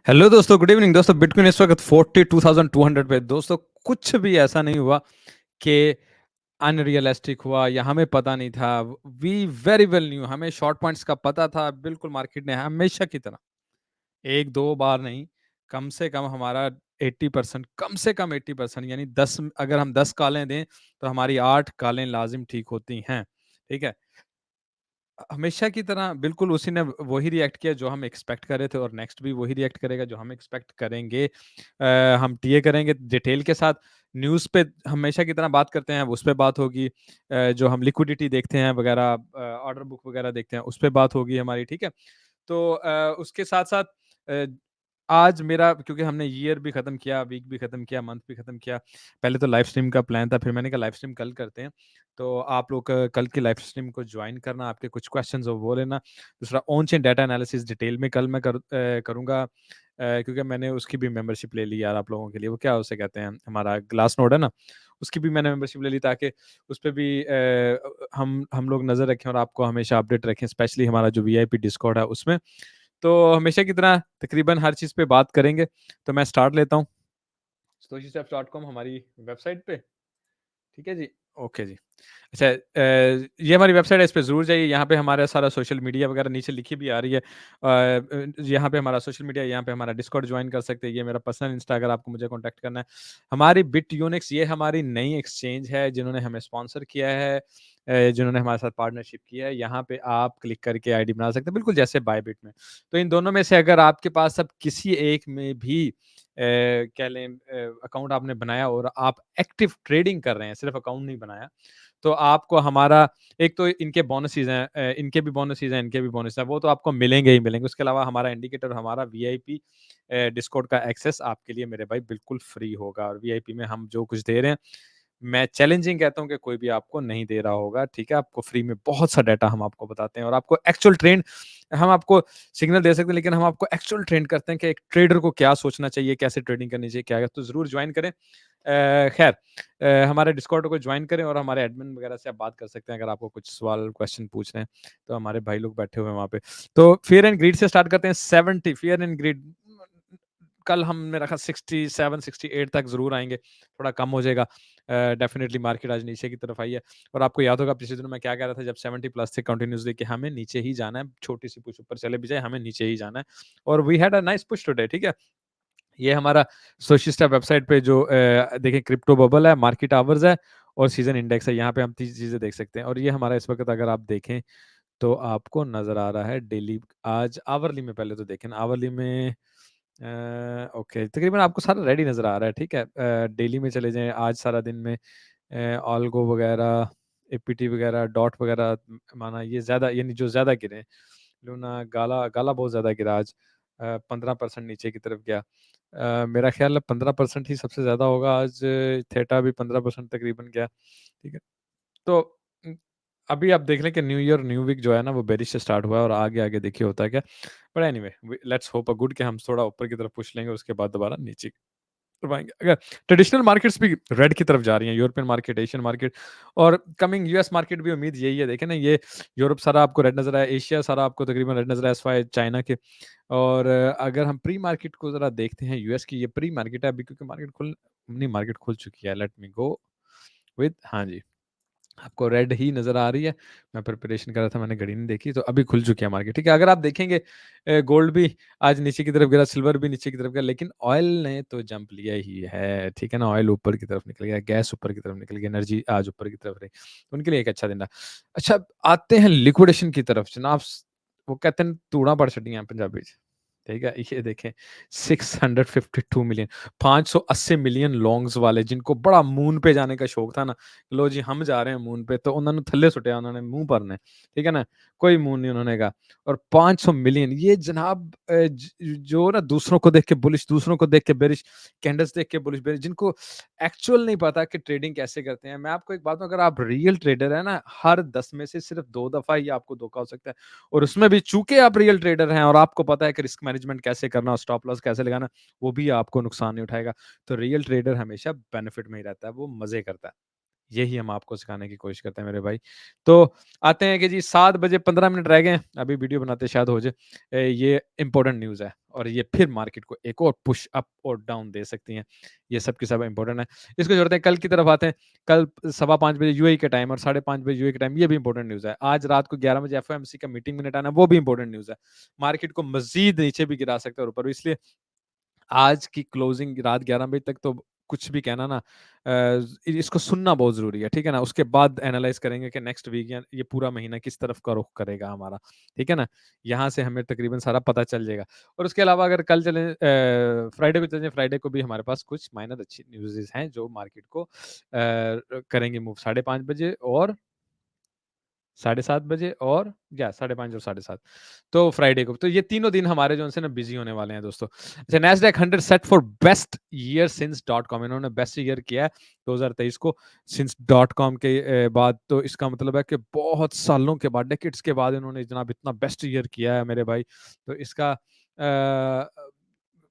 Hello दोस्तों, good evening दोस्तों। Bitcoin इस वक्त 42,200 पे। दोस्तों, कुछ भी ऐसा नहीं हुआ कि अनरियलिस्टिक हुआ या हमें पता नहीं था। वी वेरी वेल न्यू, हमें शॉर्ट पॉइंट्स का पता था। बिल्कुल मार्केट ने हमेशा की तरह एक दो बार नहीं, कम से कम हमारा 80%, कम से कम 80%, यानी 10, अगर हम 10 कॉलें दें तो हमारी 8 कॉलें लाजिम ठीक होती हैं। ठीक है। हमेशा की तरह बिल्कुल उसी ने वही रिएक्ट किया जो हम एक्सपेक्ट कर रहे थे, और नेक्स्ट भी वही रिएक्ट करेगा जो हम एक्सपेक्ट करेंगे। हम टीए करेंगे डिटेल के साथ। न्यूज़ पे हमेशा की तरह बात करते हैं, उस पे बात होगी। जो हम लिक्विडिटी देखते हैं वगैरह, ऑर्डर बुक वगैरह देखते हैं, उस पे बात होगी हमारी। ठीक है। तो उसके साथ-साथ अ, आज मेरा, क्योंकि हमने ईयर भी खत्म किया, वीक भी खत्म किया, मंथ भी खत्म किया। पहले तो लाइव स्ट्रीम का प्लान था, फिर मैंने कहा लाइव स्ट्रीम कल करते हैं। तो आप लोग कल की लाइव स्ट्रीम को ज्वाइन करना, आपके कुछ क्वेश्चंस हो वो लेना। दूसरा, on chain data analysis detail में कल मैं करूँगा, क्योंकि मैंने उसकी भी मेंबरशिप ले ली यार आप लोगों के लिए। वो क्या उसे कहते हैं, हमारा ग्लास नोड है ना, उसकी भी मैंने मेंबरशिप ले ली, ताकि उस पे भी हम लोग नज़र रखें और आपको हमेशा अपडेट रखें, स्पेशली हमारा जो वीआईपी डिस्कॉर्ड है उसमें। तो हमेशा की तरह तकरीबन हर चीज़ पे बात करेंगे। तो मैं स्टार्ट लेता हूँ। stoichsteps.com हमारी वेबसाइट पे। ठीक है जी। ओके जी। अच्छा, ये हमारी वेबसाइट है, इस पे ज़रूर जाइए। यहाँ पे हमारा सारा सोशल मीडिया वगैरह नीचे लिखी भी आ रही है। यहाँ पे हमारा सोशल मीडिया, यहाँ पे हमारा डिस्कॉर्ड ज्वाइन कर सकते हैं। ये मेरा पर्सनल इंस्टा, अगर आपको मुझे कॉन्टैक्ट करना है। हमारी बिटयूनिक्स, ये हमारी नई एक्सचेंज है जिन्होंने हमें स्पॉन्सर किया है, जिन्होंने हमारे साथ पार्टनरशिप किया है। यहाँ पे आप क्लिक करके आईडी बना सकते हैं, बिल्कुल जैसे बायबिट में। तो इन दोनों में से अगर आपके पास अब किसी एक में भी कह लें अकाउंट आपने बनाया और आप एक्टिव ट्रेडिंग कर रहे हैं, सिर्फ अकाउंट नहीं बनाया, तो आपको हमारा, एक तो इनके बोनसेस हैं, इनके भी बोनसेस हैं, इनके भी बोनस हैं, वो तो आपको मिलेंगे ही मिलेंगे। उसके अलावा हमारा इंडिकेटर, हमारा वीआईपी डिस्कॉर्ड का एक्सेस आपके लिए मेरे भाई बिल्कुल फ्री होगा। और वीआईपी में हम जो कुछ दे रहे हैं, मैं चैलेंजिंग कहता हूँ कि कोई भी आपको नहीं दे रहा होगा। ठीक है। आपको फ्री में बहुत सा डाटा हम आपको बताते हैं, और आपको एक्चुअल ट्रेंड, हम आपको सिग्नल दे सकते हैं, लेकिन हम आपको एक्चुअल ट्रेंड करते हैं कि एक ट्रेडर को क्या सोचना चाहिए, कैसे ट्रेडिंग करनी चाहिए, क्या है। तो ज़रूर ज्वाइन करें। खैर, हमारे डिस्कॉर्ड को ज्वाइन करें, और हमारे एडमिन वगैरह से आप बात कर सकते हैं अगर आपको कुछ सवाल क्वेश्चन पूछने हैं। तो हमारे भाई लोग बैठे हुए हैं वहाँ पे। तो फियर एंड ग्रीड से स्टार्ट करते हैं। 70 फियर एंड ग्रीड, कल हमने रखा 67 68 तक ज़रूर आएँगे, थोड़ा कम हो जाएगा। डेफ़िनिटली मार्केट आज नीचे की तरफ आई है, और आपको याद होगा पिछले दिनों मैं क्या कह रहा था, जब 70 प्लस थे कंटिन्यूअसली, कि हमें नीचे ही जाना है, छोटी-सी पुश ऊपर चले भी जाए, हमें नीचे ही जाना है। और we had a nice push today. ठीक है। ये हमारा सोशिस्टा वेबसाइट पे जो देखें, क्रिप्टो बबल है, मार्केट आवर्स है, और सीज़न इंडेक्स है। यहाँ पे हम 3 चीज़ें देख सकते हैं, और ये हमारा इस वक़्त अगर आप देखें तो आपको नज़र आ रहा है डेली। आज आवरली में पहले तो देखें ना, आवरली में ओके, तकरीबन आपको सारा रेडी नज़र आ रहा है। ठीक है। डेली में चले जाएँ, आज सारा दिन में ऑल्गो वगैरह, एपीटी वगैरह, डॉट वगैरह, माना ये ज़्यादा, यानी जो ज़्यादा गिरे। लूना, गाला गाला बहुत ज़्यादा गिरा आज, 15% नीचे की तरफ गया। मेरा ख़्याल है 15% ही सबसे ज़्यादा होगा आज। थेटा भी 15% तकरीबन गया। ठीक है। तो अभी आप देख लें कि न्यू ईयर, न्यू वीक जो है ना, वो बेरिश से स्टार्ट हुआ है, और आगे-आगे देखिए होता है क्या। But anyway, let's hope a good कि हम थोड़ा ऊपर की तरफ पुश लेंगे, उसके बाद दोबारा नीचे करवाएँगे। अगर ट्रेडिशनल मार्केट्स भी रेड की तरफ जा रही हैं, यूरोपियन मार्केट, एशियन मार्केट, और कमिंग यूएस मार्केट भी उम्मीद यही है। देखें ना, ये यूरोप सारा आपको रेड नज़र आया, एशिया सारा आपको तकरीबन रेड नज़र आया, सिवाय चाइना के। और अगर हम प्री मार्केट को ज़रा देखते हैं, यूएस की ये प्री मार्केट है अभी, क्योंकि मार्केट खुल चुकी है। लेट मी गो विद, हाँ जी। आपको रेड ही नज़र आ रही है। मैं प्रिपरेशन कर रहा था, मैंने घड़ी नहीं देखी, तो अभी खुल चुकी है मार्केट। ठीक है। अगर आप देखेंगे, गोल्ड भी आज नीचे की तरफ गिरा, सिल्वर भी नीचे की तरफ गया, लेकिन ऑयल ने तो जंप लिया ही है। ठीक है ना, ऑयल ऊपर की तरफ निकल गया, गैस ऊपर की तरफ निकल गई, एनर्जी आज ऊपर की तरफ रही। तो उनके लिए एक अच्छा दिन रहा। अच्छा, आते हैं लिक्विडेशन की तरफ जनाब। वो कहते हैं तूड़ा पड़ छड़ियां पंजाबी च। ठीक है। ये देखें, 652 मिलियन, 580 मिलियन लॉन्ग्स वाले, जिनको बड़ा मून पे जाने का शौक था ना, लो जी हम जा रहे हैं मून पे, तो उन्होंने थल्ले सुटिया, उन्होंने मुंह भरने। ठीक है ना, कोई मून नहीं उन्होंने कहा। और 500 मिलियन, ये जनाब जो ना दूसरों को देख के बुलिश, दूसरों को देख के बेरिश, कैंडल्स देख के बुलिश बेरिश, जिनको एक्चुअल नहीं पता कि ट्रेडिंग कैसे करते हैं। मैं आपको एक बात बताऊं, अगर आप रियल ट्रेडर है ना, हर 10 में से सिर्फ 2 दफा ही आपको धोखा हो सकता है, और उसमें भी चूंकि आप रियल ट्रेडर हैं और आपको पता है कि रिस्क मैनेजमेंट कैसे करना, स्टॉप लॉस कैसे लगाना, वो भी आपको नुकसान नहीं उठाएगा। तो रियल ट्रेडर हमेशा बेनिफिट में ही रहता है, वो मजे करता है। यही हम आपको सिखाने की कोशिश करते हैं मेरे भाई। तो आते हैं कि जी 7 बजे 15 मिनट रह गए हैं, अभी वीडियो बनाते शायद हो जाए। ये इंपॉर्टेंट न्यूज़ है, और ये फिर मार्केट को एक और पुश अप और डाउन दे सकती हैं। ये सब के सब इंपॉर्टेंट है। इसको जोड़ते हैं कल की तरफ आते हैं। कल 5:15 बजे यूएई के टाइम और 5:30 बजे यूएई के टाइम, ये भी इंपॉर्टेंट न्यूज़ है। आज रात को 11 बजे एफओएमसी का मीटिंग मिनट आना, वो भी इंपॉर्टेंट न्यूज़ है। मार्केट को मज़ीद नीचे भी गिरा सकता है और ऊपर भी, इसलिए आज की क्लोजिंग रात 11 बजे तक तो कुछ भी कहना ना, इसको सुनना बहुत ज़रूरी है, ठीक है ना? उसके बाद एनालाइज़ करेंगे कि नेक्स्ट वीक या ये पूरा महीना किस तरफ का रुख करेगा हमारा, ठीक है ना? यहाँ से हमें तकरीबन सारा पता चल जाएगा। और उसके अलावा अगर कल चलें, फ्राइडे को चलें, फ्राइडे को भी हमारे पास कुछ माइनर अच्छी न्यूज़ेज़ हैं जो मार्केट को करेंगे मूव 5:30 बजे और 7:30 बजे और या 5:30 और 7:30, तो फ्राइडे को। तो ये तीनों दिन हमारे जो है ना बिज़ी होने वाले हैं दोस्तों। अच्छा, Nasdaq 100 set for best year since dot com, इन्होंने बेस्ट ईयर किया है 2023 को सिंस डॉट कॉम के बाद। तो इसका मतलब है कि बहुत सालों के बाद, डेकेड्स के बाद इन्होंने जनाब इतना बेस्ट ईयर किया है मेरे भाई। तो इसका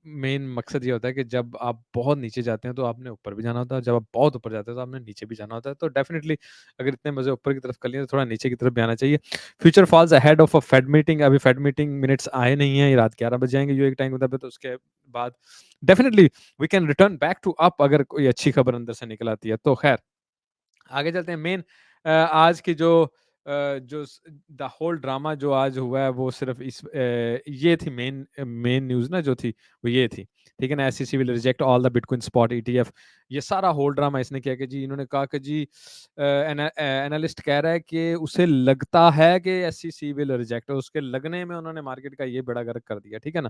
मेन मकसद ये होता है कि जब आप बहुत नीचे जाते हैं तो आपने ऊपर भी जाना होता है, जब आप बहुत ऊपर जाते हैं तो आपने नीचे भी जाना होता है। तो डेफिनिटली अगर इतने मज़े ऊपर की तरफ कर लिए तो थोड़ा नीचे की तरफ भी आना चाहिए। Future falls ahead of a Fed meeting, अभी फेड मीटिंग मिनट्स आए नहीं हैं, ये रात 11 बजे आएँगे यूएई के टाइम के मुताबिक, तो उसके बाद definitely we can return back to up अगर कोई अच्छी खबर अंदर से निकल आती है। तो खैर आगे चलते हैं। मेन आज की जो द होल ड्रामा जो आज हुआ है वो सिर्फ ये थी मेन मेन न्यूज़ ना जो थी, वो ये थी, ठीक है ना? SEC will reject all the bitcoin spot ETF. ये सारा होल ड्रामा इसने किया कि जी इन्होंने कहा कि जी एनालिस्ट कह रहा है कि उसे लगता है कि एसईसी विल रिजेक्ट, और उसके लगने में उन्होंने मार्केट का ये बेड़ा गर्क कर दिया, ठीक है ना?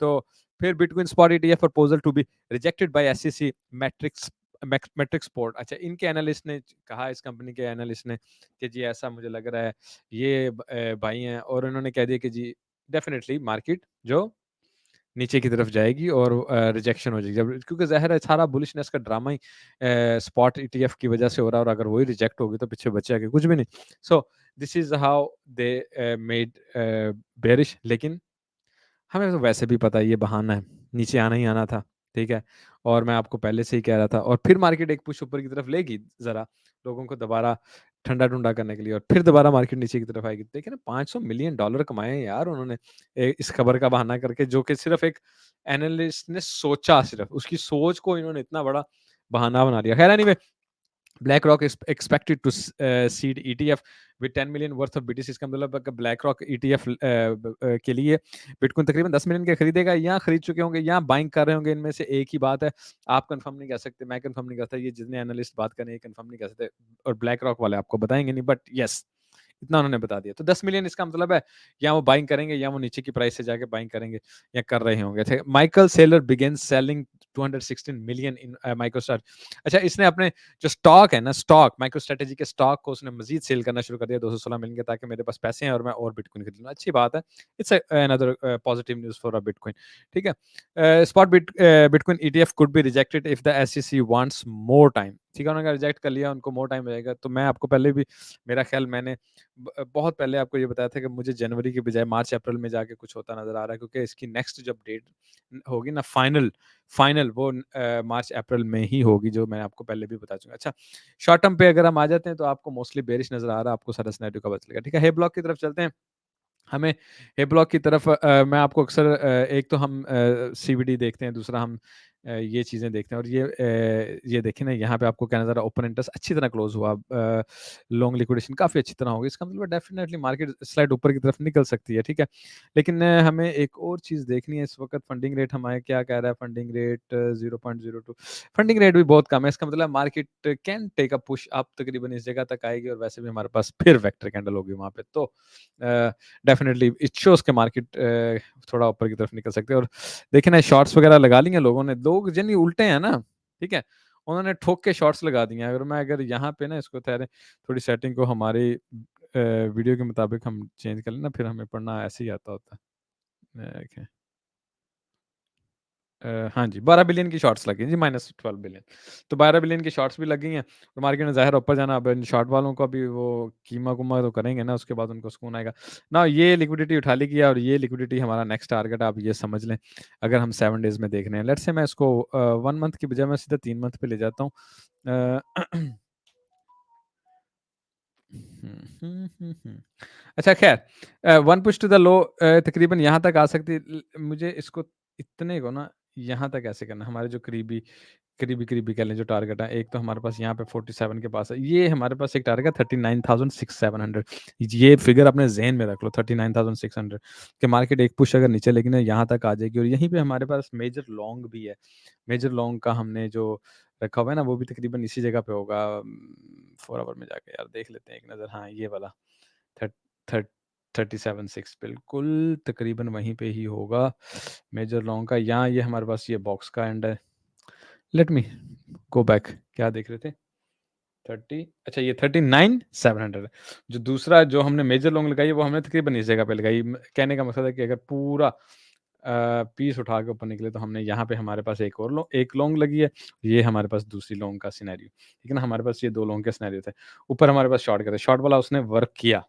तो फिर bitcoin spot ETF proposal to be rejected by SEC matrix Matrixport. अच्छा, इनके एनालिस्ट ने कहा, इस कंपनी के एनालिस्ट ने, कि जी ऐसा मुझे लग रहा है, ये भाई हैं, और उन्होंने कह दिया कि जी डेफिनेटली मार्केट जो नीचे की तरफ जाएगी और रिजेक्शन हो जाएगी, जब क्योंकि ज़ाहिर है सारा बुलिशनेस का ड्रामा ही स्पॉट ईटीएफ की वजह से हो रहा है, और अगर वही रिजेक्ट होगी तो पीछे बचेगा कुछ भी नहीं। So this is how they made bearish. लेकिन हमें तो वैसे भी पता है ये बहाना है, नीचे आना ही आना था, ठीक है? और मैं आपको पहले से ही कह रहा था, और फिर मार्केट एक पुश ऊपर की तरफ लेगी ज़रा, लोगों को दोबारा ठंडा-ठुंडा करने के लिए, और फिर दोबारा मार्केट नीचे की तरफ आएगी। देखिए ना, $500 मिलियन कमाए हैं यार उन्होंने इस खबर का बहाना करके, जो कि सिर्फ़ एक एनालिस्ट ने सोचा, सिर्फ़ उसकी सोच को इन्होंने इतना बड़ा बहाना बना दिया। खैर anyway, BlackRock is expected to seed ETF with 10 million worth of BTC। इसका मतलब है कि BlackRock ETF के लिए बिटकॉइन तकरीबन 10 मिलियन के खरीदेगा, या खरीद चुके होंगे या बाइंग कर रहे होंगे, इनमें से एक ही बात है। आप कंफर्म नहीं कर सकते, मैं कंफर्म नहीं कर सकता, ये जितने एनालिस्ट बात करें ये कंफर्म नहीं कर सकते, और BlackRock वाले आपको बताएंगे नहीं, बट यस इतना उन्होंने बता दिया। तो 10 मिलियन इसका मतलब है, या वो बाइंग करेंगे या वो नीचे की प्राइस से जाके बाइंग करेंगे या कर रहे होंगे। Michael Saylor begin selling 216 million in MicroStar. अच्छा, इसने अपने जो स्टॉक है ना, स्टॉक माइक्रो स्ट्रेटेजी के स्टॉक को उसने मजीद सेल करना शुरू कर दिया 216 मिलियन के, ताकि मेरे पास पैसे हैं और मैं और बिटकॉइन खरीद लूँ। अच्छी बात है, it's another positive news for a bitcoin, ठीक है? Spot bitcoin ETF could be rejected if the SEC wants more time, ठीक है? उन्होंने रिजेक्ट कर लिया, उनको मोर टाइम रहेगा। तो मैं आपको पहले भी, मेरा ख्याल मैंने बहुत पहले आपको ये बताया था कि मुझे जनवरी के बजाय मार्च अप्रैल में जाके कुछ होता नज़र आ रहा है, क्योंकि इसकी नेक्स्ट जब डेट होगी ना, फाइनल फाइनल वो मार्च अप्रैल में ही होगी, जो मैं आपको पहले भी बता चुका। अच्छा, शॉर्ट टर्म पे अगर हम आ जाते हैं तो आपको मोस्टली बेरिश नज़र आ रहा है, आपको सारा सिनेरियो का पता चलेगा, ठीक है? हे ब्लॉक की तरफ चलते हैं। हमें ए ब्लॉक की तरफ मैं आपको अक्सर एक तो हम सीवीडी देखते हैं, दूसरा हम ये चीज़ें देखते हैं, और ये देखिए ना, यहाँ पे आपको क्या नज़र आ रहा है, ओपन इंटरेस्ट अच्छी तरह क्लोज हुआ, लॉन्ग लिक्विडेशन काफ़ी अच्छी तरह होगी, इसका मतलब डेफिनेटली मार्केट स्लाइड ऊपर की तरफ निकल सकती है, ठीक है? लेकिन हमें एक और चीज़ देखनी है इस वक्त। फंडिंग रेट हमारे क्या कह रहा है? फंडिंग रेट 0.02, फंडिंग रेट भी बहुत कम है, इसका मतलब market can take a push up, तकरीबन इस जगह तक आएगी, और वैसे भी हमारे पास फिर वेक्टर कैंडल होगी वहाँ पे, तो डेफिनेटली इट शोज़ के मार्केट थोड़ा ऊपर की तरफ निकल सकते हैं। और देखिए ना, शॉर्ट्स वगैरह लगा लिए लोगों ने, लोग जिन उल्टे हैं ना, ठीक है? उन्होंने ठोक के शॉर्ट्स लगा दिए हैं। अगर यहाँ पे ना इसको ठहरे, थोड़ी सेटिंग को हमारी वीडियो के मुताबिक हम चेंज कर लें ना, फिर हमें पढ़ना ऐसे ही आता होता है। देखें, हाँ जी, 12 बिलियन की शॉर्ट्स लगी जी, -12 बिलियन। तो 12 बिलियन की शॉर्ट्स भी लग गई हैं, तो मार्केट में ज़ाहिर ऊपर जाना। अब इन शॉर्ट वालों को भी वो कीमा-कूमा तो करेंगे ना, उसके बाद उनको सुकून आएगा। ना ये लिक्विडिटी उठा ली गया, और ये लिक्विडिटी हमारा नेक्स्ट टारगेट है, आप ये समझ लें। अगर हम 7 डेज़ में देख रहे हैं, लेट्स से मैं इसको 1 मंथ की बजाय मैं सीधा 3 मंथ पे ले जाता हूँ। अच्छा ख़ैर, one push to the low तकरीबन यहाँ तक आ सकती है। मुझे इसको इतने को ना यहाँ तक ऐसे करना है, हमारे जो करीबी कह लें जो टारगेट है। एक तो हमारे पास यहाँ पे 47 के पास है। ये हमारे पास एक टारगेट 39,600 ये फिगर अपने ज़हन में रख लो, 39,600 कि मार्केट एक पुश अगर नीचे लेकिन यहाँ तक आ जाएगी और यहीं पे हमारे पास मेजर लॉन्ग भी है। मेजर लॉन्ग का हमने जो रखा हुआ है ना, वो भी तकरीबन इसी जगह पे होगा। 4 आवर में जाके यार देख लेते हैं एक नज़र। हाँ, ये वाला थर्ट थर्ट 37.6 बिल्कुल तकरीबन वहीं पे ही होगा मेजर लॉन्ग का। यहाँ ये हमारे पास ये बॉक्स का एंड है। लेट मी गो बैक, क्या देख रहे थे? 30, अच्छा ये 39,700 है। जो दूसरा जो हमने मेजर लॉन्ग लगाई है वो हमने तकरीबन इस जगह पे लगाई। कहने का मकसद है कि अगर पूरा पीस उठा के ऊपर निकले तो हमने यहाँ पे हमारे पास एक लॉन्ग लगी है। ये हमारे पास दूसरी लॉन्ग का सिनेरियो, ठीक है ना? हमारे पास ये 2 लॉन्ग के सिनेरियो थे। ऊपर हमारे पास शॉर्ट का था, शॉर्ट वाला उसने वर्क किया,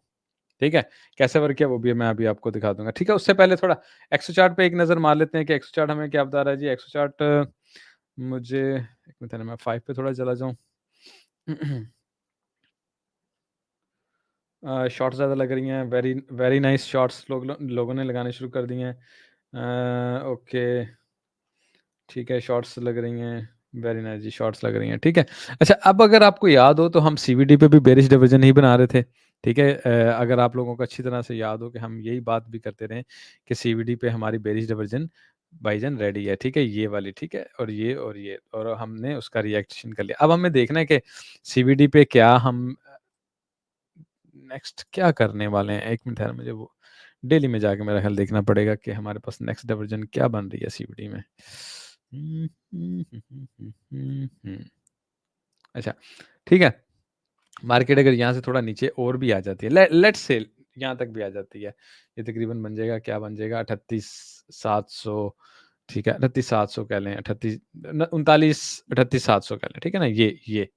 ठीक है? कैसे वर्क किया वो भी मैं अभी आपको दिखा दूँगा, ठीक है? उससे पहले थोड़ा एक्सो चार्ट पे एक नज़र मार लेते हैं कि एक्सो चार्ट हमें क्या बता रहा है जी। एक्सो चार्ट मुझे एक मिनट है, मैं 5 पे थोड़ा चला जाऊँ। शॉट्स ज़्यादा लग रही हैं, वेरी वेरी नाइस शॉट्स लोगों ने लगाने शुरू कर दिए हैं। ओके, ठीक है, शॉट्स लग रही हैं, वेरी नाइस जी, शॉट्स लग रही हैं, ठीक है। अच्छा, अब अगर आपको याद हो तो हम सीवीडी पे भी बेरिश डिवीजन ही बना रहे थे, ठीक है? अगर आप लोगों को अच्छी तरह से याद हो कि हम यही बात भी करते रहे कि सीवीडी पे हमारी बेरिश डिवीजन भाईजान रेडी है, ठीक है? ये वाली, ठीक है? और हमने उसका रिएक्शन कर लिया। अब हमें देखना है कि सीवीडी पे क्या हम नेक्स्ट क्या करने वाले हैं। 1 मिनट ठहर, मुझे वो डेली में जाके मेरा ख़्याल देखना पड़ेगा कि हमारे पास नेक्स्ट डिवीज़न क्या बन रही है सीवीडी में। अच्छा, ठीक है। मार्केट अगर यहाँ से थोड़ा नीचे और भी आ जाती है, लेट्स से यहाँ तक भी आ जाती है, ये तकरीबन बन जाएगा, क्या बन जाएगा 38,700, ठीक है? 38,700 कह लें, 38 न 39 38,700 कह लें, ठीक है ना? ये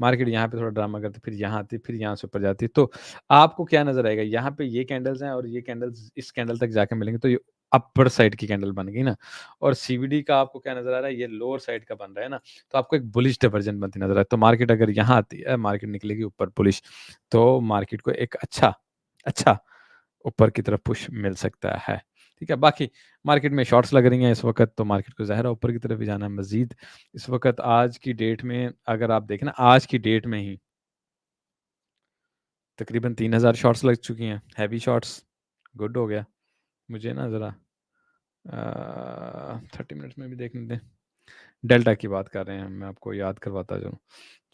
मार्केट यहाँ पे थोड़ा ड्रामा करती है, फिर यहाँ आती है, फिर यहाँ से ऊपर जाती है। तो आपको क्या नज़र आएगा? यहाँ पे ये कैंडल्स हैं और ये कैंडल्स इस कैंडल तक जाके मिलेंगे तो ये अपर साइड की कैंडल बन गई ना। और सीवीडी का आपको क्या नज़र आ रहा है? ये लोअर साइड का बन रहा है ना। तो आपको एक बुलिश डाइवर्जन बनती नज़र आ रहा है। तो मार्केट अगर यहाँ आती है, मार्केट निकलेगी ऊपर बुलिश, तो मार्केट को एक अच्छा ऊपर की तरफ पुश मिल सकता है। ठीक है? बाकी मार्केट में शॉर्ट्स लग रही हैं इस वक़्त, तो मार्केट को ज़ाहिर है ऊपर की तरफ ही जाना है मज़ीद। इस वक़्त आज की डेट में अगर आप देखें ना, आज की डेट में ही तकरीबन 3,000 शॉट्स लग चुकी हैं, हेवी शॉट्स। गुड हो गया। मुझे ना ज़रा 30 मिनट्स में भी देखने दें। डेल्टा की बात कर रहे हैं हम, मैं आपको याद करवाता जाऊँ।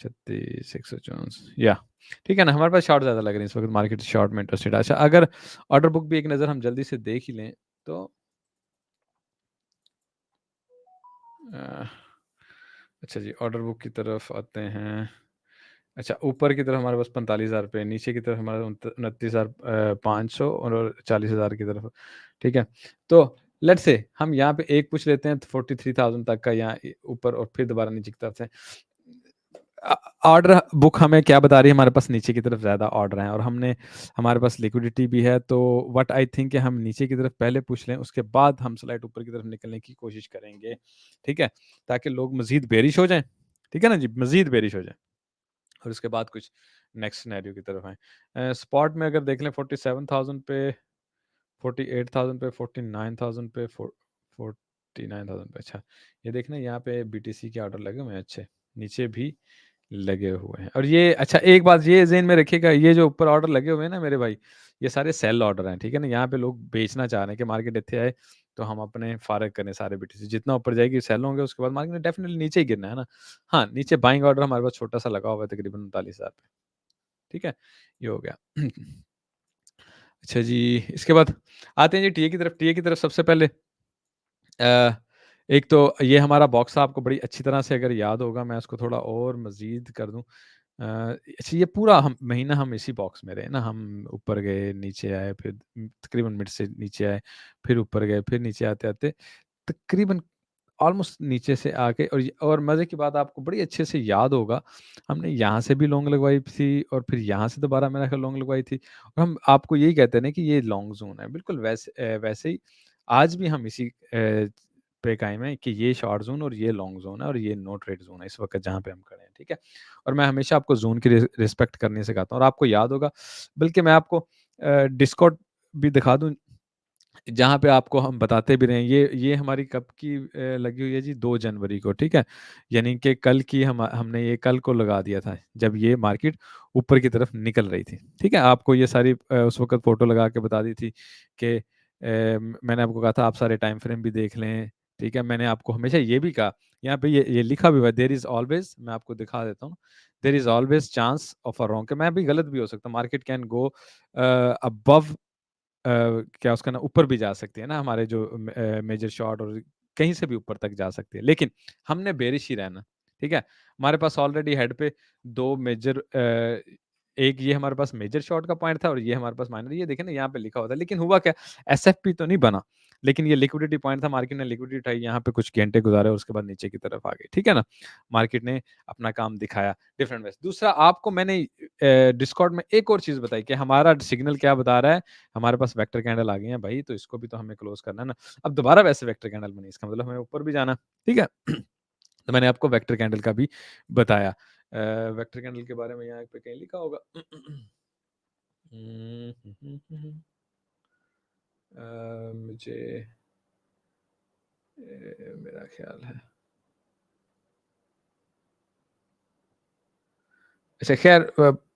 36, 154 या ठीक है ना? हमारे पास शॉर्ट ज़्यादा लग रही है इस वक़्त, मार्केट शॉर्ट में इंटरेस्टेड है। अच्छा, अगर ऑर्डर बुक भी एक नज़र हम जल्दी से देख ही लें तो अ, अच्छा जी, ऑर्डर बुक की तरफ आते हैं। अच्छा, ऊपर की तरफ हमारे पास 45,000 रुपए, नीचे की तरफ हमारा 29,500 और 40,000 की तरफ, ठीक है? तो लेट्स से हम यहाँ पे एक पूछ लेते हैं तो 43,000 तक का यहाँ ऊपर और फिर दोबारा नीचे की तरफ से। अ, ऑर्डर बुक हमें क्या बता रही है? हमारे पास नीचे की तरफ ज़्यादा ऑर्डर हैं और हमारे पास लिक्विडिटी भी है, तो व्हाट आई थिंक कि हम नीचे की तरफ पहले पूछ लें, उसके बाद हम स्लाइड ऊपर की तरफ निकलने की कोशिश करेंगे, ठीक है? ताकि लोग मज़ीद बेयरिश हो जाएँ, ठीक है ना जी? मज़ीद बेयरिश हो जाएँ। और उसके बाद कुछ नेक्स्ट सिनेरियो की तरफ आएँ। स्पॉट में अगर देख लें 47,000 पे, 48,000 पे, 49,000 पे, 49,000 पे, अच्छा, ये देखना यहाँ पे बीटीसी के ऑर्डर लगे हुए हैं अच्छे, नीचे भी लगे हुए हैं। और ये अच्छा, एक बात ये ज़हन में रखिएगा, ये जो ऊपर ऑर्डर लगे हुए हैं ना मेरे भाई, ये सारे सेल ऑर्डर हैं, ठीक है ना? यहाँ पे लोग बेचना चाह रहे हैं कि मार्केट इत्थे आए तो हम अपने फारग करें सारे बीटीसी, जितना ऊपर जाएगी सेल होंगे, उसके बाद मार्केट ने डेफिनिटली नीचे ही गिरना है ना। हाँ, नीचे बाइंग ऑर्डर हमारे पास छोटा-सा लगा हुआ है तकरीबन 39,000 पे, ठीक है? ये हो गया। अच्छा जी, इसके बाद आते हैं जी टीए की तरफ। टीए की तरफ सबसे पहले अ, एक तो ये हमारा बॉक्स आपको बड़ी अच्छी तरह से अगर याद होगा, मैं इसको थोड़ा और मज़ीद कर दूँ। अच्छा, ये पूरा हम महीना हम इसी बॉक्स में रहे ना, हम ऊपर गए, नीचे आए, फिर तकरीबन मिड से नीचे आए, फिर ऊपर गए, फिर नीचे आते-आते तकरीबन ऑलमोस्ट नीचे से आके और मज़े की बात आपको बड़ी अच्छे से याद होगा, हमने यहाँ से भी लॉन्ग लगवाई थी और फिर यहाँ से दोबारा मेरा ख़्याल लॉन्ग लगवाई थी और हम आपको यही कहते हैं ना कि ये लॉन्ग ज़ोन है। बिल्कुल वैसे ही आज भी हम इसी पे कायम है कि ये शॉर्ट ज़ोन और ये लॉन्ग ज़ोन है और ये नो ट्रेड ज़ोन है इस वक़्त जहाँ पे हम खड़े हैं, ठीक है? और मैं हमेशा आपको ज़ोन की रिस्पेक्ट करनी सिखाता हूँ और आपको याद होगा, बल्कि मैं आपको डिस्कॉर्ड भी दिखा दूँ, जहाँ पे आपको हम बताते भी रहे हैं, ये हमारी कब की लगी हुई है जी, 2 जनवरी को, ठीक है? यानी कि कल की हमने ये कल को लगा दिया था, जब ये मार्केट ऊपर की तरफ निकल रही थी, ठीक है? आपको ये सारी उस वक़्त फ़ोटो लगा के बता दी थी कि मैंने आपको कहा था आप सारे टाइम फ्रेम भी देख लें, ठीक है? मैंने आपको हमेशा ये भी कहा, यहाँ पे ये लिखा भी हुआ है, देयर इज़ ऑलवेज़, मैं आपको दिखा देता हूँ, there is always chance of a wrong, कि मैं भी गलत भी हो सकता हूँ, मार्केट कैन गो अबव क्या उसका ना ऊपर भी जा सकती है ना, हमारे जो मेजर शॉट और कहीं से भी ऊपर तक जा सकती है। लेकिन हमने बेयरिश ही रहना, ठीक है? हमारे पास ऑलरेडी हेड पे 2 मेजर एक ये हमारे पास मेजर शॉट का पॉइंट था और ये हमारे पास माइनर, ये देखें ना यहाँ पे लिखा हुआ था। लेकिन हुआ क्या, एसएफपी तो नहीं बना, लेकिन ये लिक्विडिटी पॉइंट था, मार्केट ने लिक्विडिटी उठाई, यहाँ पे कुछ घंटे गुज़ारे और उसके बाद नीचे की तरफ आ गई, ठीक है ना? मार्केट ने अपना काम दिखाया डिफरेंट वेज़। दूसरा, आपको मैंने डिस्कॉर्ड में एक और चीज़ बताई कि हमारा सिग्नल क्या बता रहा है, हमारे पास वेक्टर कैंडल आ गई हैं भाई, तो इसको भी तो हमें क्लोज़ करना है ना। अब दोबारा वैसे वेक्टर कैंडल बनी, इसका मतलब हमें ऊपर भी जाना, ठीक है? तो मैंने आपको वेक्टर कैंडल का भी बताया। वेक्टर कैंडल के बारे में यहाँ पे कहीं लिखा होगा। मुझे मेरा ख़्याल है, अच्छा ख़ैर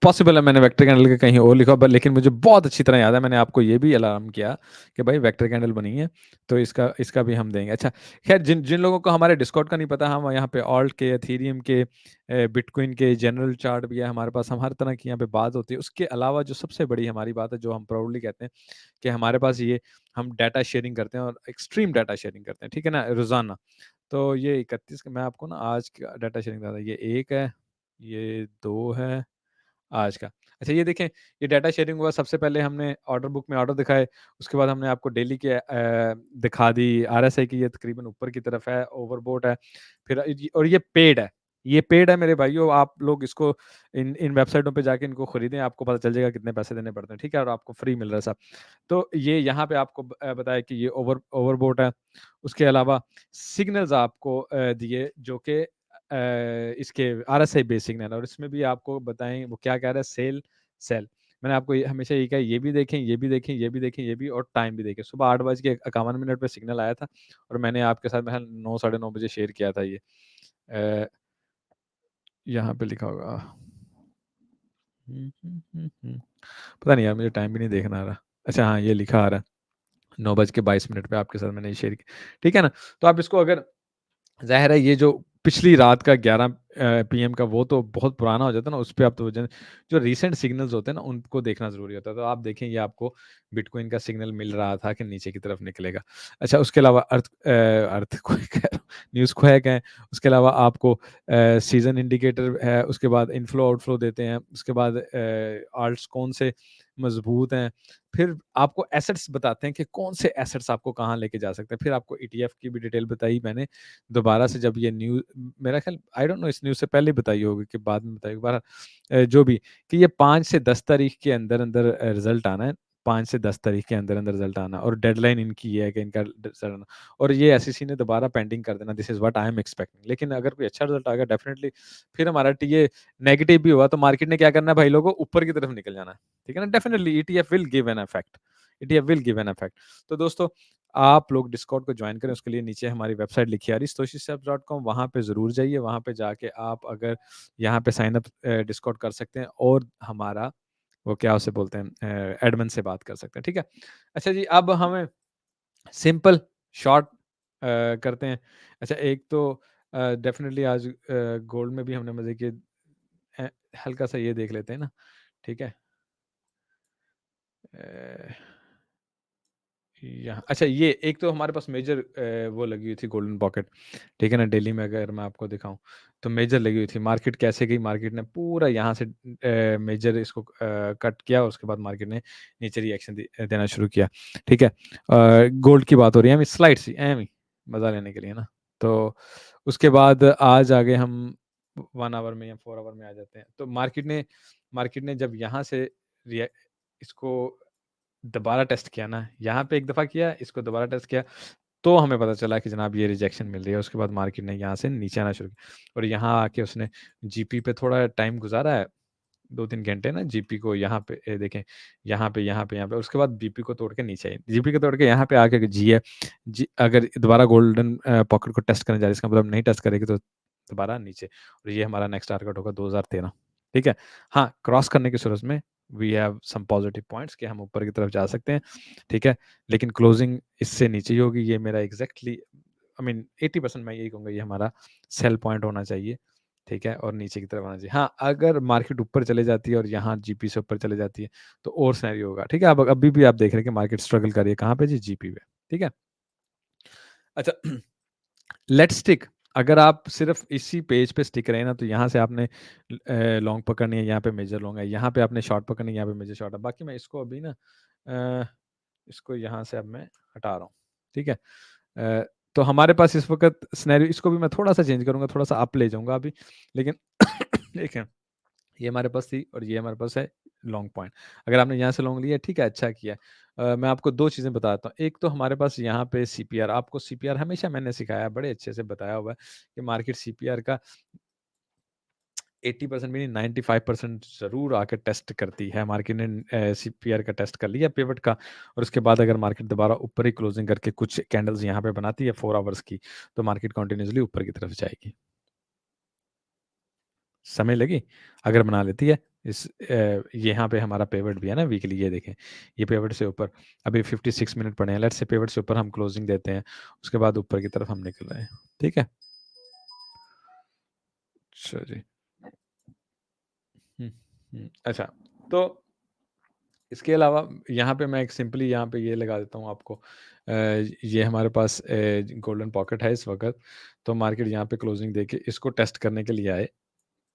पॉसिबल है मैंने वेक्टर कैंडल के कहीं और लिखा हो, लेकिन मुझे बहुत अच्छी तरह याद है, मैंने आपको ये भी अलार्म किया कि भाई वेक्टर कैंडल बनी है, तो इसका इसका भी हम देंगे। अच्छा, ख़ैर जिन जिन लोगों को हमारे डिस्कॉर्ड का नहीं पता, हम यहाँ पे ऑल्ट के, एथेरियम के, बिटकॉइन के जनरल चार्ट भी है हमारे पास, हम हर तरह की यहाँ पे बात होती है। उसके अलावा जो सबसे बड़ी हमारी बात है, जो हम प्राउडली कहते हैं कि हमारे पास ये, हम डाटा शेयरिंग करते हैं और एक्सट्रीम डाटा शेयरिंग करते हैं, ठीक है ना? रोज़ाना। तो ये 31 का मैं आपको ना आज का डाटा शेयरिंग बता, ये 1 है, ये 2 है, आज का। अच्छा ये देखें, ये डाटा शेयरिंग हुआ, सबसे पहले हमने ऑर्डर बुक में ऑर्डर दिखाए, उसके बाद हमने आपको डेली के दिखा दी, आरएसआई की ये तकरीबन ऊपर की तरफ है, ओवरबॉट है, फिर और ये पेड है। ये पेड है मेरे भाइयों, आप लोग इसको इन इन वेबसाइटों पे जाके इनको खरीदें, आपको पता चल जाएगा कितने पैसे देने पड़ते हैं, ठीक है? और आपको फ्री मिल रहा है सब। तो ये यहाँ पे आपको बताया कि ये ओवरबॉट है। उसके अलावा सिग्नल्स आपको दिए जो कि इसके आरएसआई बेस सिग्नल, और इसमें भी आपको बताएँ वो क्या कह रहा है, सेल, सेल। मैंने आपको ये हमेशा यही कहा, ये भी देखें, ये भी देखें, ये भी देखें, ये भी, और टाइम भी देखें। सुबह 8:51 पे सिग्नल आया था और मैंने आपके साथ मेरे ख़्याल 9 साढ़े 9 बजे शेयर किया था ये। अ, यहाँ पे लिखा होगा। पता नहीं यार, मुझे टाइम भी नहीं देखना आ रहा। अच्छा हाँ, ये लिखा आ रहा है। 9:22 पे आपके साथ मैंने ये शेयर किया। ठीक है ना? तो आप इसको अगर, ज़ाहिर है ये जो पिछली रात का 11 पीएम का वो तो बहुत पुराना हो जाता है ना, उस पे आप तो जो रीसेंट सिग्नल्स होते हैं ना, उनको देखना ज़रूरी होता है। तो आप देखें, ये आपको बिटकॉइन का सिग्नल मिल रहा था कि नीचे की तरफ निकलेगा। अच्छा, उसके अलावा अर्थक्वेक है, न्यूज़क्वेक है, उसके अलावा आपको सीज़न इंडिकेटर है, उसके बाद इनफ्लो आउटफ्लो देते हैं, उसके बाद आल्ट्स कौन से मज़बूत हैं, फिर आपको एसेट्स बताते हैं कि कौन से एसेट्स आपको कहाँ लेके जा सकते हैं। फिर आपको ईटीएफ की भी डिटेल बताई मैंने, दोबारा से जब ये मेरा ख़्याल, आई डोंट नो इस न्यूज़ से पहले बताई होगी कि बाद में बताई होगी, बहरहाल जो भी, कि ये 5 से 10 तारीख के अंदर-अंदर रिज़ल्ट आना है। 5 से 10 तारीख के अंदर-अंदर रिज़ल्ट आना, और डेडलाइन इनकी ये है कि इनका रिज़ल्ट आना, और ये एसईसी ने दोबारा पेंडिंग कर देना, this is what I am expecting. लेकिन अगर कोई अच्छा रिज़ल्ट आ गया, डेफिनिटली फिर हमारा टीए नेगेटिव भी हुआ, तो मार्केट ने क्या करना है भाई लोगों, ऊपर की तरफ निकल जाना है। ठीक है ना? Definitely ETF will give an effect, ETF will give an effect. तो दोस्तों, आप लोग डिस्कॉर्ड को जॉइन करें, उसके लिए नीचे हमारी वेबसाइट लिखी है aristoshisteps.com, वहाँ पे ज़रूर जाइए, वहाँ पे जाके आप अगर यहाँ पे साइन अप डिस्कॉर्ड कर सकते हैं, और हमारा वो क्या उसे बोलते हैं, एडमिन से बात कर सकते हैं, ठीक है? अच्छा जी, अब हमें सिंपल शॉर्ट करते हैं। अच्छा, एक तो डेफ़िनिटली आज गोल्ड में भी हमने मज़े किए। अ, हल्का-सा ये देख लेते हैं ना, ठीक है? अ यहाँ अच्छा, ये एक तो हमारे पास मेजर वो लगी हुई थी गोल्डन पॉकेट, ठीक है ना? डेली में अगर मैं आपको दिखाऊँ, तो मेजर लगी हुई थी। मार्केट कैसे गई? मार्केट ने पूरा यहाँ से मेजर इसको कट किया, और उसके बाद मार्केट ने नीचे रिएक्शन देना शुरू किया, ठीक है? गोल्ड की बात हो रही है, स्लाइड सी ऐवें ही मज़ा लेने के लिए ना। तो उसके बाद आज आ गए हम 1 आवर में या 4 आवर में आ जाते हैं। तो मार्केट ने जब यहाँ से रिए इसको दोबारा टेस्ट किया ना, यहाँ पे एक दफ़ा किया, इसको दोबारा टेस्ट किया, तो हमें पता चला कि जनाब ये रिजेक्शन मिल रही है। उसके बाद मार्केट ने यहाँ से नीचे आना शुरू किया और यहाँ आके उसने जीपी पे थोड़ा टाइम गुज़ारा है, 2-3 घंटे ना जीपी को यहाँ पे देखें, यहाँ पे उसके बाद बीपी को तोड़ के नीचे आई। जीपी को तोड़ के यहाँ पे आके जी है, जी अगर दोबारा गोल्डन पॉकेट को टेस्ट करने जा रही है, इसका मतलब नहीं टेस्ट करेगी तो दोबारा नीचे, और ये हमारा नेक्स्ट टारगेट होगा 2013, ठीक है? हाँ, क्रॉस करने की सूरत में we have some positive points कि हम ऊपर की तरफ जा सकते हैं, ठीक है? लेकिन क्लोजिंग इससे नीचे ही होगी। ये मेरा एग्ज़ैक्टली आई मीन 80% मैं यही कहूँगा ये हमारा सेल पॉइंट होना चाहिए, ठीक है? और नीचे की तरफ आना चाहिए। हाँ, अगर मार्केट ऊपर चले जाती है और यहाँ जीपी से ऊपर चले जाती है, तो और सिनेरियो होगा, ठीक है? अब अभी भी आप देख रहे हैं कि मार्केट स्ट्रगल कर रही है, कहाँ पे जी? जीपी पे, ठीक है? अच्छा लेट्स स्टिक, अगर आप सिर्फ़ इसी पेज पे स्टिक रहे ना, तो यहाँ से आपने लॉन्ग पकड़नी है, यहाँ पे मेजर लॉन्ग है, यहाँ पे आपने शॉर्ट पकड़नी है, यहाँ पे मेजर शॉर्ट है। बाकी मैं इसको अभी ना इसको यहाँ से अब मैं हटा रहा हूँ, ठीक है? तो हमारे पास इस वक़्त सिनेरियो, इसको भी मैं थोड़ा-सा चेंज करूँगा, थोड़ा-सा अप ले जाऊँगा अभी, लेकिन देखें, ये हमारे पास थी और ये हमारे पास है लॉन्ग पॉइंट। अगर आपने यहाँ से लॉन्ग लिया, ठीक है, अच्छा किया। मैं आपको 2 चीज़ें बताता हूँ। एक तो हमारे पास यहाँ पे सीपीआर, आपको सीपीआर हमेशा मैंने सिखाया है, बड़े अच्छे से बताया हुआ है कि मार्केट सीपीआर का 80% भी नहीं, 95% ज़रूर आके टेस्ट करती है। मार्केट ने सीपीआर का टेस्ट कर लिया पिवट का, और उसके बाद अगर मार्केट दोबारा ऊपर ही क्लोजिंग करके कुछ कैंडल्स यहाँ पे बनाती है 4 आवर्स की, तो मार्केट कंटिन्यूअसली ऊपर की तरफ जाएगी। समय लगी, अगर बना लेती है यहाँ पे हमारा पिवट भी है ना वीकली, ये देखें, ये पिवट से ऊपर अभी 56 मिनट पड़े हैं। लेट्स से पिवट से ऊपर हम क्लोजिंग देते हैं, उसके बाद ऊपर की तरफ हम निकल रहे हैं, ठीक है? अच्छा जी। अच्छा, तो इसके अलावा यहाँ पे मैं एक सिंपली यहाँ पे ये लगा देता हूँ आपको, ये हमारे पास गोल्डन पॉकेट है इस वक़्त, तो मार्केट यहाँ पे क्लोजिंग देके इसको टेस्ट करने के लिए आए,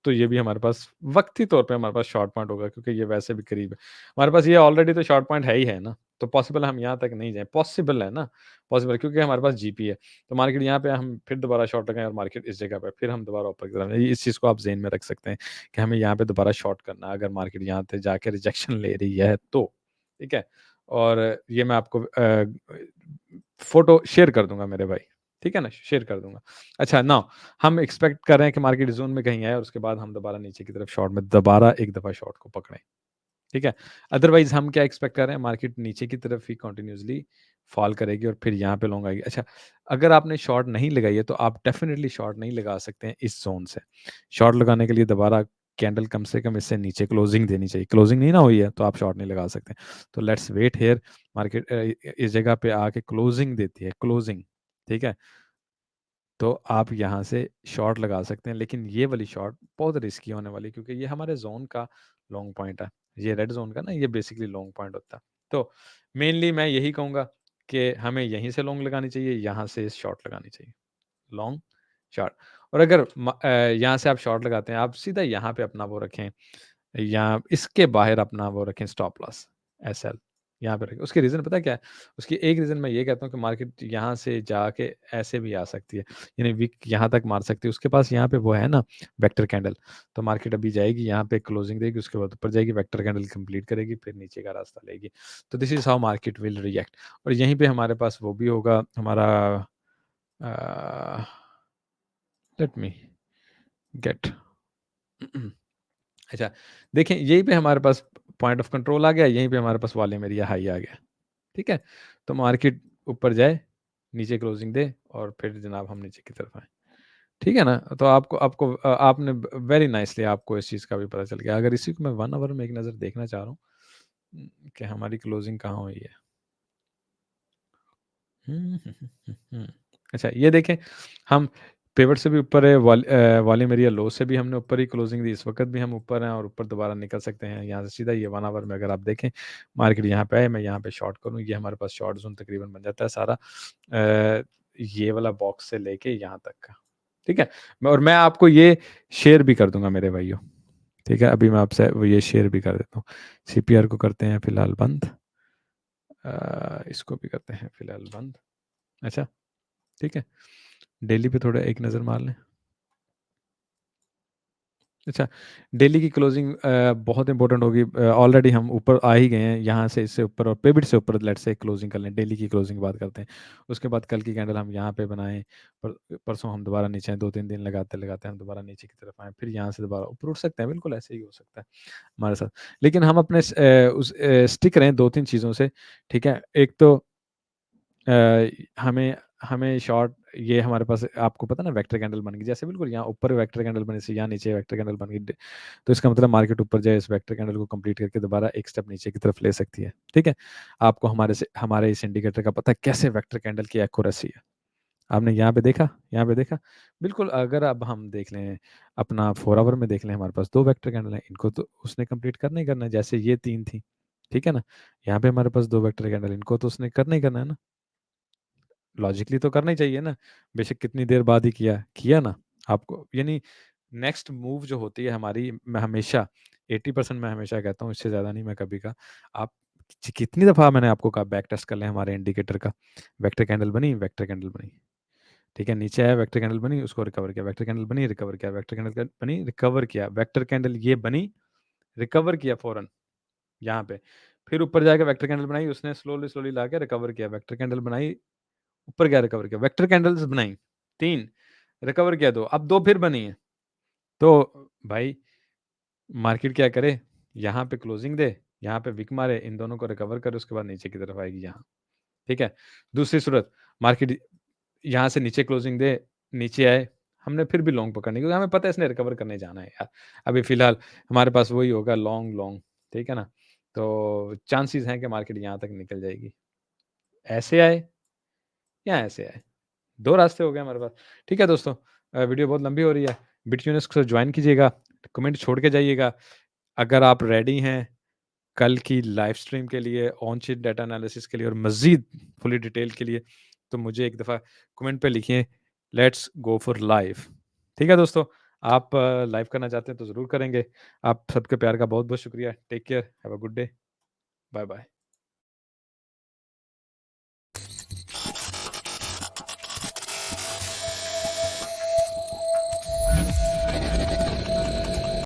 तो ये भी हमारे पास वक़्ती तौर पे हमारे पास शॉर्ट पॉइंट होगा, क्योंकि ये वैसे भी करीब है। हमारे पास ये ऑलरेडी तो शॉर्ट पॉइंट है ही है ना, तो पॉसिबल है हम यहाँ तक नहीं जाएँ, पॉसिबल है ना, पॉसिबल है क्योंकि हमारे पास जीपी है। तो मार्केट यहाँ पे हम फिर दोबारा शॉर्ट लगाएँ और मार्केट इस जगह पे, फिर हम दोबारा ऊपर की तरफ, इस चीज़ को आप ज़हन में रख सकते हैं कि हमें यहाँ पे दोबारा शॉर्ट करना है, अगर मार्केट यहाँ पे जाके रिजेक्शन ले रही है तो, ठीक है? और ये मैं आपको फ़ोटो शेयर कर दूँगा मेरे भाई, ठीक है ना? शेयर कर दूँगा। अच्छा नाउ हम एक्सपेक्ट कर रहे हैं कि मार्केट ज़ोन में कहीं आए और उसके बाद हम दोबारा नीचे की तरफ शॉर्ट में दोबारा एक दफ़ा शॉर्ट को पकड़ें, ठीक है? अदरवाइज़ हम क्या एक्सपेक्ट कर रहे हैं, मार्केट नीचे की तरफ ही कंटीन्यूअसली फॉल करेगी और फिर यहाँ पे लॉन्ग आएगी। अच्छा, अगर आपने शॉर्ट नहीं लगाई है तो आप डेफिनिटली शॉर्ट नहीं लगा सकते हैं इस ज़ोन से। शॉर्ट लगाने के लिए दोबारा कैंडल कम से कम इससे नीचे क्लोजिंग देनी चाहिए। क्लोजिंग नहीं ना हुई है तो आप शॉर्ट नहीं लगा सकते। तो लेट्स वेट हियर, मार्केट इस जगह पे आके क्लोजिंग देती है, क्लोजिंग, ठीक है? तो आप यहाँ से शॉर्ट लगा सकते हैं, लेकिन ये वाली शॉर्ट बहुत रिस्की होने वाली है क्योंकि ये हमारे ज़ोन का लॉन्ग पॉइंट है। ये रेड ज़ोन का ना, ये बेसिकली लॉन्ग पॉइंट होता है। तो मेनली मैं यही कहूँगा कि हमें यहीं से लॉन्ग लगानी चाहिए, यहाँ से शॉर्ट लगानी चाहिए। लॉन्ग, शॉर्ट, और अगर यहाँ से आप शॉर्ट लगाते हैं, आप सीधा यहाँ पे अपना वो रखें या इसके बाहर अपना वो रखें स्टॉप लॉस, एसएल यहाँ पे रखें। उसकी रीज़न पता है क्या है? उसकी एक रीज़न मैं ये कहता हूँ कि मार्केट यहाँ से जाके ऐसे भी आ सकती है, यानी विक यहाँ तक मार सकती है। उसके पास यहाँ पे वो है ना वेक्टर कैंडल, तो मार्केट अभी जाएगी यहाँ पे क्लोजिंग देगी, उसके बाद ऊपर जाएगी, वेक्टर कैंडल कंप्लीट करेगी, फिर नीचे का रास्ता लेगी। तो this is how market will react, और यहीं पे हमारे पास वो भी होगा हमारा लेट मी गेट अच्छा, देखें यहीं पे हमारे पास पॉइंट ऑफ कंट्रोल आ गया, यहीं पे हमारे पास वॉल्यूम एरिया हाई आ गया, ठीक है? तो मार्केट ऊपर जाए, नीचे क्लोजिंग दे और फिर जनाब हम नीचे की तरफ आएँ, ठीक है ना? तो आपको आपको आपने वेरी नाइसली आपको इस चीज़ का भी पता चल गया। अगर इसी को मैं 1 आवर में एक नज़र देखना चाह रहा हूँ कि हमारी क्लोजिंग कहाँ हुई है। अच्छा ये देखें, हम पिवट से भी ऊपर है, वॉल्यूम एरिया लो से भी हमने ऊपर ही क्लोजिंग दी, इस वक़्त भी हम ऊपर हैं और ऊपर दोबारा निकल सकते हैं। यहाँ से सीधा ये 1 आवर में अगर आप देखें, मार्केट यहाँ पे आए, मैं यहाँ पे शॉर्ट करूँ, ये हमारे पास शॉर्ट ज़ोन तकरीबन बन जाता है सारा, ये वाला बॉक्स से लेके यहाँ तक का, ठीक है? मैं आपको ये शेयर भी कर दूँगा मेरे भाइयों, ठीक है? अभी मैं आपसे वो ये शेयर भी कर देता हूँ। सीपीआर को करते हैं फिलहाल बंद, इसको भी करते हैं फिलहाल बंद। अच्छा, ठीक है? डेली पे थोड़ा एक नज़र मार लें। अच्छा, डेली की क्लोजिंग बहुत इंपॉर्टेंट होगी। ऑलरेडी हम ऊपर आ ही गए हैं, यहाँ से इससे ऊपर और पिवट से ऊपर लेट्स से क्लोजिंग कर लें। डेली की क्लोजिंग की बात करते हैं, उसके बाद कल की कैंडल हम यहाँ पे बनाएं, परसों हम दोबारा नीचे आए, 2-3 दिन लगाते लगाते हम दोबारा नीचे की तरफ आए, फिर यहाँ से दोबारा ऊपर उठ सकते हैं। बिल्कुल ऐसे ही हो सकता है हमारे साथ, लेकिन हम अपने उस स्टिक रहें 2-3 चीज़ों से। ठीक है, एक तो हमें हमें शॉर्ट, ये हमारे पास आपको पता ना वेक्टर कैंडल बन गई, जैसे बिल्कुल यहाँ ऊपर वेक्टर कैंडल बनी थी, यहाँ नीचे वेक्टर कैंडल बन गई, तो इसका मतलब मार्केट ऊपर जाए, इस वेक्टर कैंडल को कंप्लीट करके दोबारा एक स्टेप नीचे की तरफ ले सकती है। ठीक है, आपको हमारे इस इंडिकेटर का पता है कैसे वेक्टर कैंडल की एक्यूरेसी है। आपने यहाँ पे देखा, यहाँ पे देखा, बिल्कुल। अगर अब हम देख लें अपना 4 आवर में देख लें, हमारे पास 2 वेक्टर कैंडल हैं, इनको तो उसने कंप्लीट करना ही करना है, जैसे ये 3 थी। ठीक है ना, यहाँ पे हमारे पास 2 वेक्टर कैंडल, इनको तो उसने करना ही करना है ना, लॉजिकली तो करना ही चाहिए ना। बेशक कितनी देर बाद ही किया किया ना आपको, यानी नेक्स्ट मूव जो होती है हमारी, मैं हमेशा 80% मैं हमेशा कहता हूँ, इससे ज़्यादा नहीं मैं कभी का। आप कितनी दफ़ा मैंने आपको कहा बैक टेस्ट कर लें हमारे इंडिकेटर का, वेक्टर कैंडल बनी, वेक्टर कैंडल बनी, ठीक है, नीचे आया वेक्टर कैंडल बनी, उसको रिकवर किया, वेक्टर कैंडल बनी, रिकवर किया, वेक्टर कैंडल बनी, रिकवर किया, वेक्टर कैंडल ये बनी, रिकवर किया फौरन यहाँ पे, फिर ऊपर जाके वेक्टर कैंडल बनाई, उसने स्लोली स्लोली ला के रिकवर किया, वेक्टर कैंडल बनाई, ऊपर गया, रिकवर किया, वेक्टर कैंडल्स बनाई 3, रिकवर किया 2, अब 2 फिर बनी है। तो भाई मार्केट क्या करे, यहाँ पे क्लोजिंग दे, यहाँ पे विक मारे, इन दोनों को रिकवर करे, उसके बाद नीचे की तरफ आएगी यहाँ। ठीक है, दूसरी सूरत, मार्केट यहाँ से नीचे क्लोजिंग दे, नीचे आए, हमने फिर भी लॉन्ग पकड़नी, क्योंकि हमें पता है इसने रिकवर करने जाना है यार। अभी फिलहाल हमारे पास वही होगा, लॉन्ग लॉन्ग। ठीक है ना, तो चांसेस हैं कि मार्केट यहाँ तक निकल जाएगी, ऐसे आए या ऐसे आए, 2 रास्ते हो गए हमारे पास। ठीक है दोस्तों, वीडियो बहुत लंबी हो रही है, बिटवीनस को ज्वाइन कीजिएगा, कमेंट छोड़ के जाइएगा। अगर आप रेडी हैं कल की लाइव स्ट्रीम के लिए, ऑन चिट डाटा एनालिसिस के लिए और मज़ीद फुली डिटेल के लिए, तो मुझे एक दफ़ा कमेंट पे लिखिए, लेट्स गो फॉर लाइव। ठीक है दोस्तों, आप लाइव करना चाहते हैं तो ज़रूर करेंगे। आप सबके प्यार का बहुत-बहुत शुक्रिया। Take care, have a good day, bye-bye.